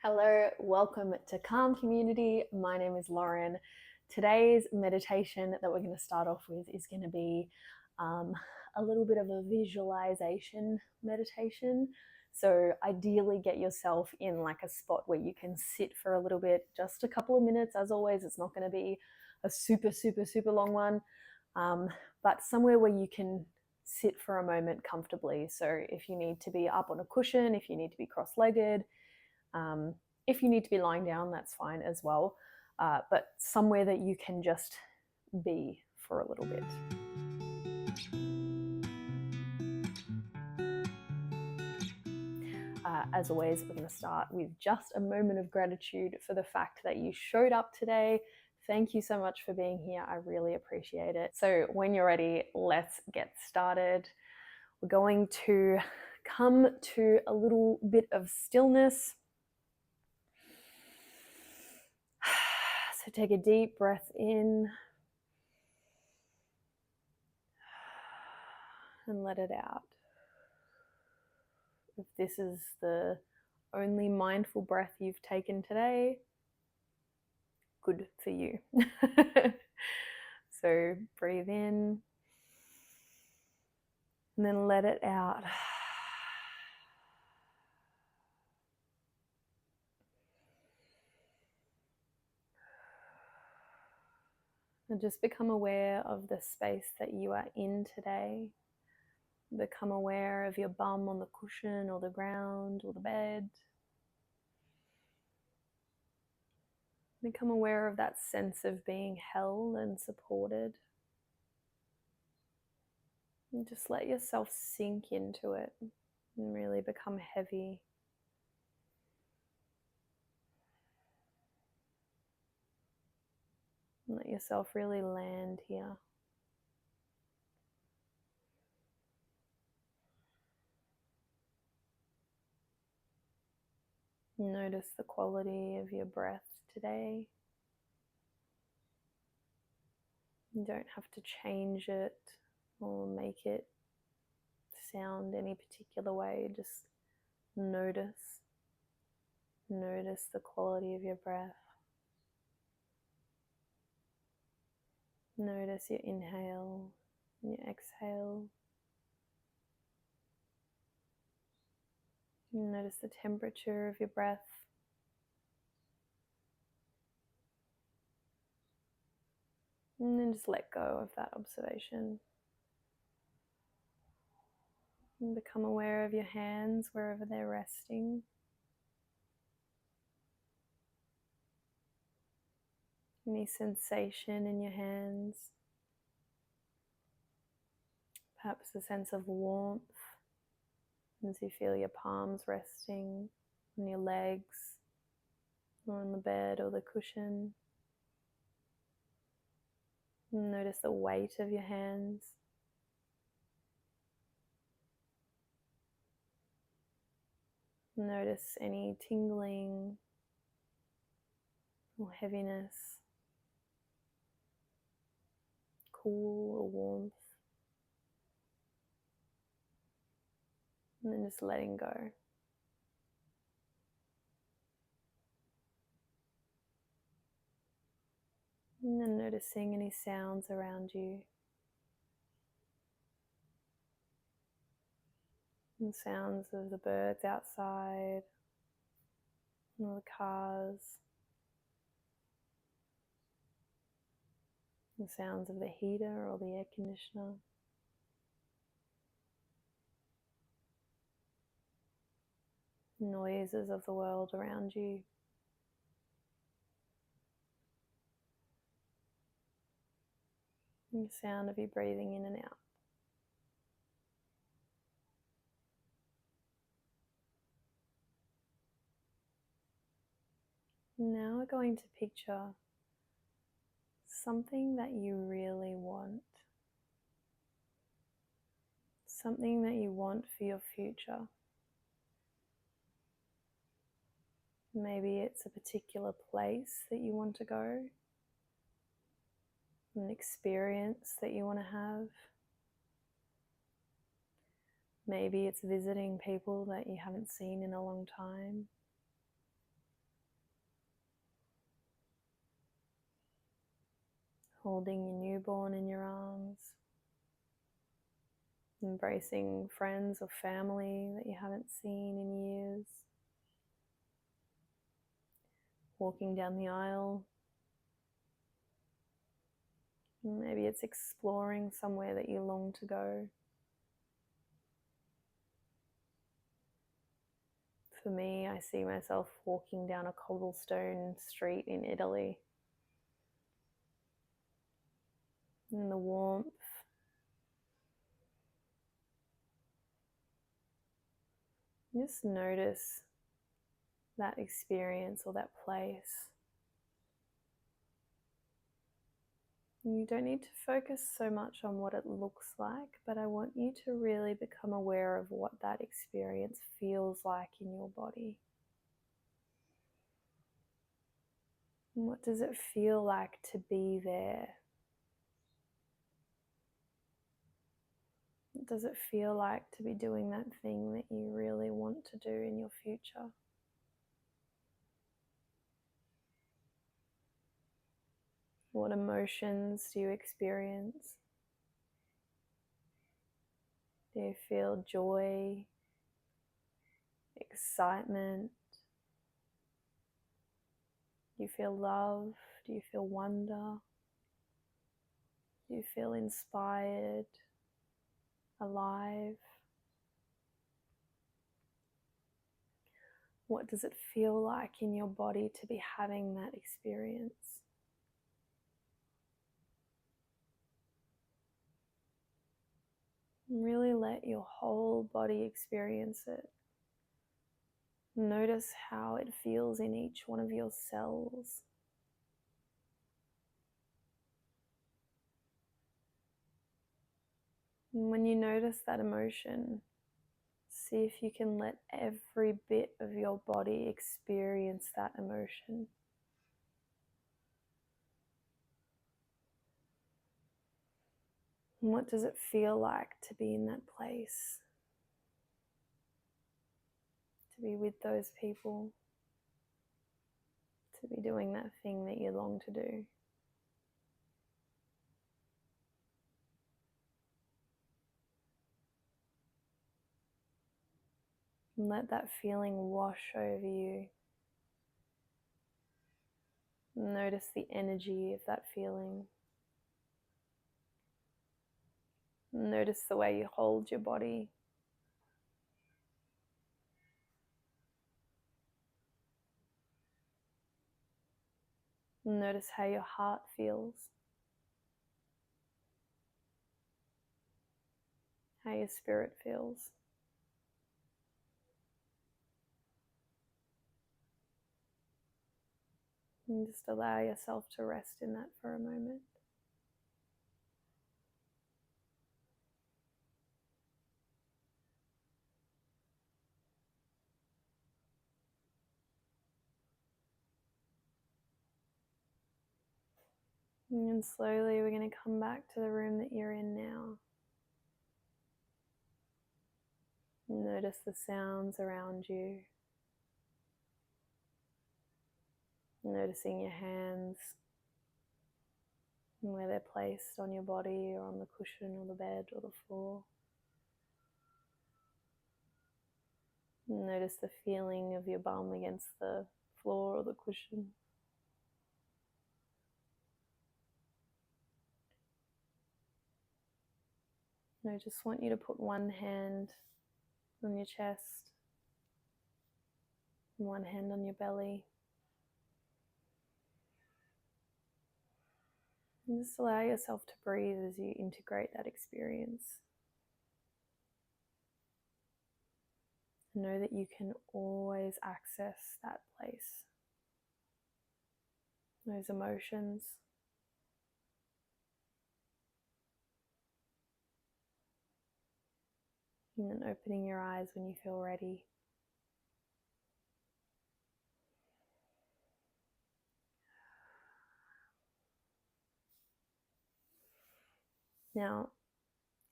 Hello, welcome to Calm Community. My name is Lauren. Today's meditation that we're going to start off with is going to be a little bit of a visualization meditation. So, ideally, get yourself in like a spot where you can sit for a little bit, just a couple of minutes. As always, it's not going to be a super long one, but somewhere where you can sit for a moment comfortably. So, if you need to be up on a cushion, if you need to be cross legged, if you need to be lying down, that's fine as well, but somewhere that you can just be for a little bit. As always, we're going to start with just a moment of gratitude for the fact that you showed up today. Thank you so much for being here. I really appreciate it. So when you're ready, let's get started. We're going to come to a little bit of stillness. So take a deep breath in and let it out. If this is the only mindful breath you've taken today, good for you. So breathe in and then let it out. And just become aware of the space that you are in today. Become aware of your bum on the cushion or the ground or the bed. Become aware of that sense of being held and supported. And just let yourself sink into it and really become heavy. And let yourself really land here. Notice the quality of your breath today. You don't have to change it or make it sound any particular way. Just notice. Notice the quality of your breath. Notice your inhale and your exhale. Notice the temperature of your breath. And then just let go of that observation. And become aware of your hands wherever they're resting. Any sensation in your hands. Perhaps a sense of warmth as you feel your palms resting on your legs or on the bed or the cushion. And notice the weight of your hands. Notice any tingling or heaviness, cool or warmth. And then just letting go. And then noticing any sounds around you. And sounds of the birds outside, or the cars. The sounds of the heater or the air conditioner. Noises of the world around you. And the sound of you breathing in and out. Now we're going to picture something that you really want. Something that you want for your future. Maybe it's a particular place that you want to go, an experience that you want to have. Maybe it's visiting people that you haven't seen in a long time. holding your newborn in your arms, embracing friends or family that you haven't seen in years, walking down the aisle. Maybe it's exploring somewhere that you long to go. For me, I see myself walking down a cobblestone street in Italy. In the warmth, just notice that experience or that place. You don't need to focus so much on what it looks like, but I want you to really become aware of what that experience feels like in your body. And what does it feel like to be there? What does it feel like to be doing that thing that you really want to do in your future? What emotions do you experience? Do you feel joy, excitement? Do you feel love? Do you feel wonder? Do you feel inspired, alive? What does it feel like in your body to be having that experience? Really let your whole body experience it. Notice how it feels in each one of your cells. And when you notice that emotion, see if you can let every bit of your body experience that emotion. And what does it feel like to be in that place? To be with those people? To be doing that thing that you long to do? And let that feeling wash over you. Notice the energy of that feeling. Notice the way you hold your body. Notice how your heart feels. How your spirit feels. And just allow yourself to rest in that for a moment. And then slowly we're going to come back to the room that you're in now. Notice the sounds around you. Noticing your hands and where they're placed on your body or on the cushion or the bed or the floor. Notice the feeling of your bum against the floor or the cushion. I just want you to put one hand on your chest and one hand on your belly. And just allow yourself to breathe as you integrate that experience. And know that you can always access that place, those emotions. And then opening your eyes when you feel ready. Now,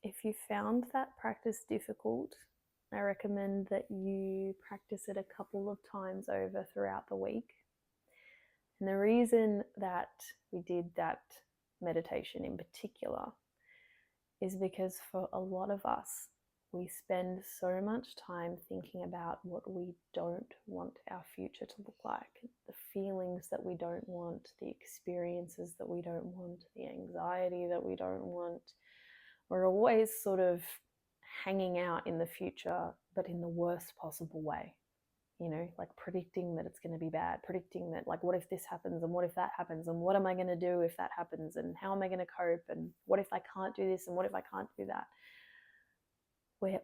if you found that practice difficult, I recommend that you practice it a couple of times over throughout the week. And the reason that we did that meditation in particular is because for a lot of us, we spend so much time thinking about what we don't want our future to look like, the feelings that we don't want, the experiences that we don't want, the anxiety that we don't want. We're always sort of hanging out in the future, but in the worst possible way. You know, like predicting that it's going to be bad, predicting that, like, what if this happens and what if that happens and what am I going to do if that happens and how am I going to cope and what if I can't do this and what if I can't do that. We're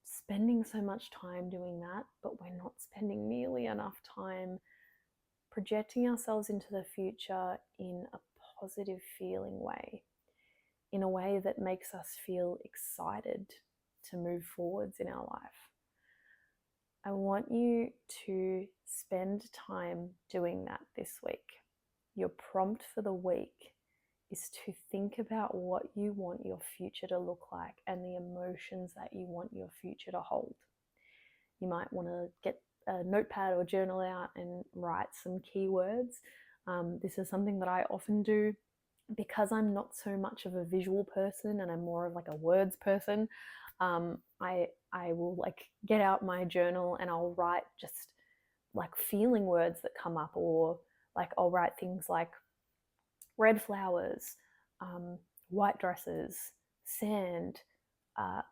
spending so much time doing that, but we're not spending nearly enough time projecting ourselves into the future in a positive feeling way, in a way that makes us feel excited to move forwards in our life. I want you to spend time doing that this week. Your prompt for the week is to think about what you want your future to look like and the emotions that you want your future to hold. You might want to get a notepad or journal out and write some keywords. This is something that I often do because I'm not so much of a visual person and I'm more of like a words person. I will like get out my journal and I'll write just like feeling words that come up, or like I'll write things like red flowers, white dresses, sand,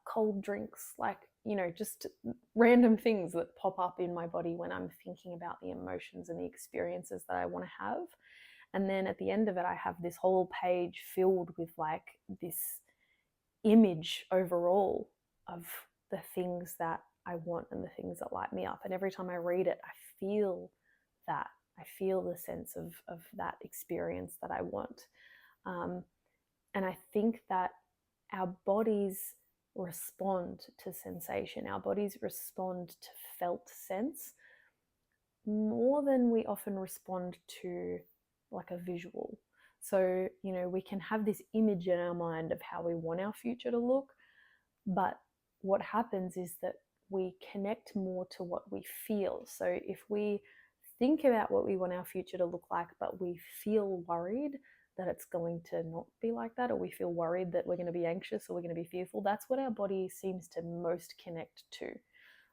cold drinks, like, you know, just random things that pop up in my body when I'm thinking about the emotions and the experiences that I want to have. And then at the end of it, I have this whole page filled with like this image overall of the things that I want and the things that light me up. And every time I read it, I feel that. I feel the sense of that experience that I want. And I think that our bodies respond to sensation. Our bodies respond to felt sense more than we often respond to like a visual. So, you know, we can have this image in our mind of how we want our future to look, but what happens is that we connect more to what we feel. So if we think about what we want our future to look like, but we feel worried that it's going to not be like that, or we feel worried that we're going to be anxious or we're going to be fearful, that's what our body seems to most connect to.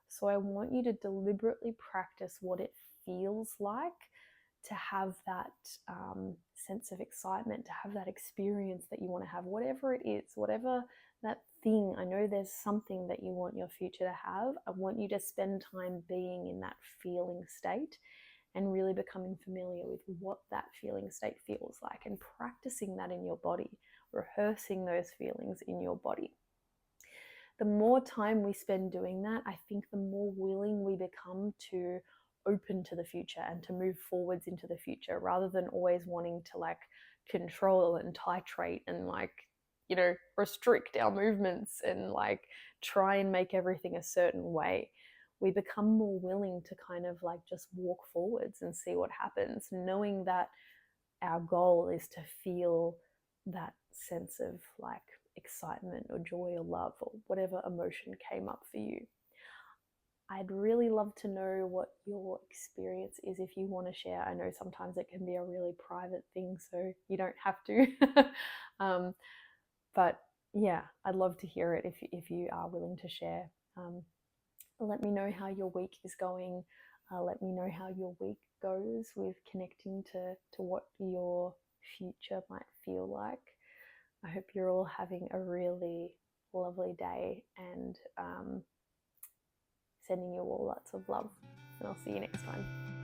So I want you to deliberately practice what it feels like to have that sense of excitement, to have that experience that you want to have, whatever it is, whatever that thing. I know there's something that you want your future to have. I want you to spend time being in that feeling state and really becoming familiar with what that feeling state feels like and practicing that in your body, rehearsing those feelings in your body. The more time we spend doing that, I think the more willing we become to open to the future and to move forwards into the future, rather than always wanting to like control and titrate and like, you know, restrict our movements and like try and make everything a certain way. We become more willing to kind of like just walk forwards and see what happens, knowing that our goal is to feel that sense of like excitement or joy or love or whatever emotion came up for you. I'd really love to know what your experience is if you want to share. I know sometimes it can be a really private thing, so you don't have to. But yeah, I'd love to hear it if you are willing to share. Let me know how your week is going. Let me know how your week goes with connecting to what your future might feel like. I hope you're all having a really lovely day, and sending you all lots of love, and I'll see you next time.